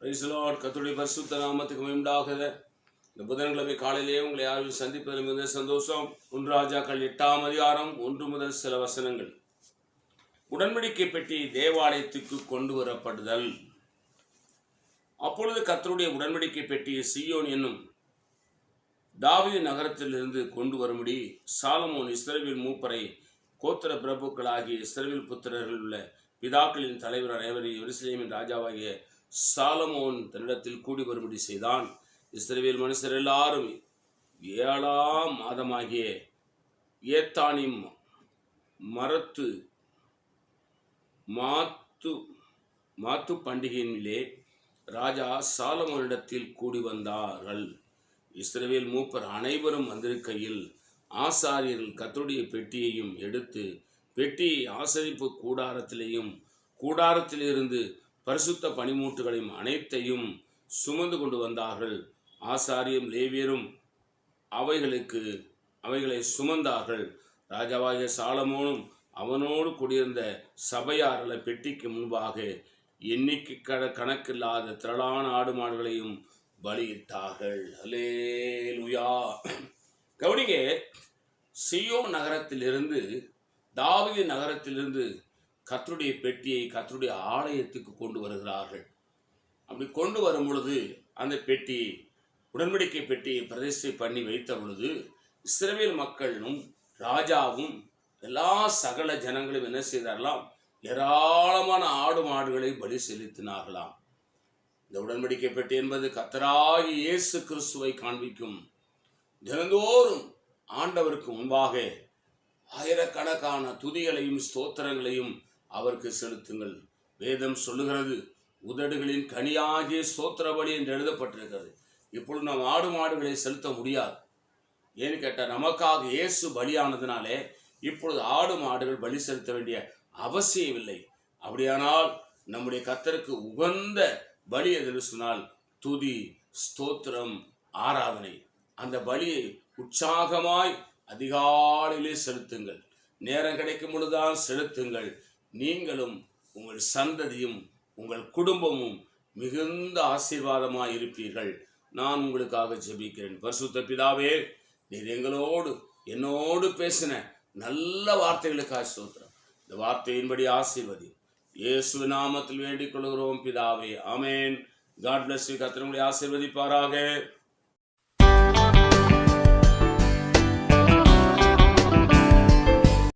Praise the Lord. கர்த்தருடைய பரிசுத்த நாமத்துக்கு மகிமையுண்டாகுக. இந்த புதன்கிழமை காலையிலேயே உங்களை யாரும் சந்திப்பதில் மிகுந்த சந்தோஷம். 1 ராஜாக்கள் 8ஆம் அதிகாரம் 1 முதல் சில வசனங்கள். உடன்படிக்கை பெட்டி தேவாலயத்துக்கு கொண்டு வரப்படுதல். அப்பொழுது கர்த்தருடைய உடன்படிக்கை பெட்டியை சீயோன் என்னும் தாவீது நகரத்திலிருந்து கொண்டு வரும்படி சாலமோன் இஸ்ரவேல் மூப்பரை கோத்திர பிரபுக்களாகிய இஸ்ரவேல் புத்திரர்கள் உள்ள பிதாக்களின் தலைவர் அனைவரையும் எருசலேமின் ராஜாவாகிய சாலமோன் தன்னிடத்தில் கூடி வரும்படி செய்தான். இஸ்ரவேல் மனுஷர் எல்லாரும் 7ஆம் மாதமாகிய ஏத்தானிம் மாத்து பண்டிகையிலே ராஜா சாலமோனிடத்தில் கூடி வந்தார்கள். இஸ்ரவேல் மூப்பர் அனைவரும் வந்திருக்கையில் ஆசாரியர்கள் கர்த்தருடைய பெட்டியையும் எடுத்து பெட்டியை ஆசரிப்பு கூடாரத்திலிருந்து பரிசுத்த பனிமூட்டுகளையும் அனைத்தையும் சுமந்து கொண்டு வந்தார்கள். ஆசாரியும் லேவியரும் அவைகளை சுமந்தார்கள். ராஜாவாகிய சாலமோனும் அவனோடு கூடியிருந்த சபையார்களை பெட்டிக்கு முன்பாக எண்ணிக்கை கணக்கில்லாத திரளான ஆடு மாடுகளையும் பலியிட்டார்கள். அல்லேலூயா. கவனிங்க, சீயோன் நகரத்திலிருந்து தாவீது நகரத்திலிருந்து கர்த்தருடைய பெட்டியை கர்த்தருடைய ஆலயத்துக்கு கொண்டு வருகிறார்கள். அப்படி கொண்டு வரும் பொழுது அந்த பெட்டி உடன்படிக்கை பெட்டியை பிரதிஷ்டை பண்ணி வைத்த பொழுது இஸ்ரவேல் மக்களும் ராஜாவும் எல்லா சகல ஜனங்களும் என்ன செய்தார்களாம்? ஏராளமான ஆடு மாடுகளை பலி செலுத்தினார்களாம். இந்த உடன்படிக்கை பெட்டி என்பது கர்த்தராகிய இயேசு கிறிஸ்துவை காண்பிக்கும். தினந்தோறும் ஆண்டவருக்கு முன்பாக ஆயிரக்கணக்கான துதிகளையும் ஸ்தோத்திரங்களையும் அவருக்கு செலுத்துங்கள். வேதம் சொல்லுகிறது, உதடுகளின் கனியாகிய ஸ்தோத்திர பலி என்று எழுதப்பட்டிருக்கிறது. இப்பொழுது நாம் ஆடு மாடுகளை செலுத்த முடியாது. ஏன்னு கேட்டால், நமக்காக இயேசு பலியானதுனாலே இப்பொழுது ஆடு மாடுகள் பலி செலுத்த வேண்டிய அவசியமில்லை. அப்படியானால் நம்முடைய கர்த்தருக்கு உகந்த பலி எதுன்னு சொன்னால் துதி, ஸ்தோத்திரம், ஆராதனை. அந்த பலியை உற்சாகமாய் அதிகாலையிலே செலுத்துங்கள். நேரம் கிடைக்கும் பொழுதுதான் செலுத்துங்கள். நீங்களும் உங்கள் சந்ததியும் உங்கள் குடும்பமும் மிகுந்த ஆசீர்வாதமாய் இருப்பீர்கள். நான் உங்களுக்காக ஜெபிக்கிறேன். பரிசுத்த பிதாவே, நீர் என்னோடு பேசின நல்ல வார்த்தைகளுக்காக ஸ்தோத்திரம். இந்த வார்த்தையின்படி ஆசீர்வதி. இயேசு நாமத்தில் வேண்டிக் கொள்கிறோம் பிதாவே, ஆமேன். God bless you. கர்த்தர் உங்களை ஆசீர்வதிப்பாராக.